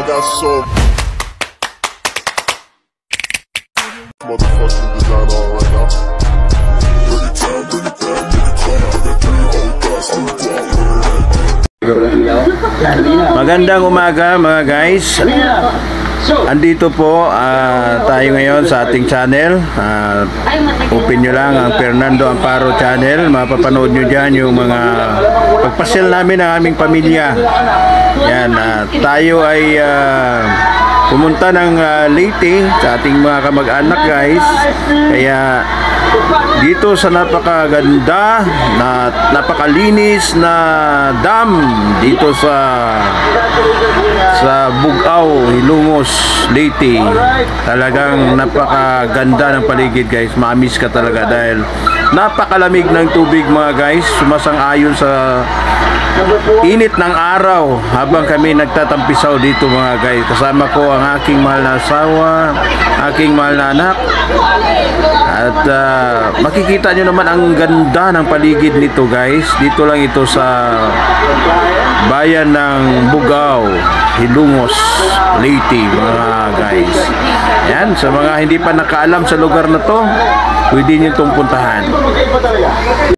got some motherfucking design on right now. Bring it down, bring it down, bring it down. I got 3 old thoughts on the Magandang umaga mga guys. Andito po tayo ngayon sa ating channel. Open nyo lang ang Fernando Amparo channel. Mapapanood nyo dyan yung mga pagpasyal namin ng aming pamilya. Yan, tayo ay pumunta ng Leyte sa ating mga kamag-anak guys. Kaya dito sa napakaganda na napakalinis na dam dito sa Bugao, Hilongos, Leyte. Talagang napakaganda ng paligid guys. Ma-miss ka talaga dahil napakalamig ng tubig mga guys. Sumasang-ayon sa init ng araw habang kami nagtatampisaw dito mga guys. Kasama ko ang aking mahal na asawa, aking mahal na anak. At makikita nyo naman ang ganda ng paligid nito guys. Dito lang ito sa bayan ng Bugao, Hilongos, Leyte mga guys. Yan, sa mga hindi pa nakaalam sa lugar na to, pwede nyo itong puntahan.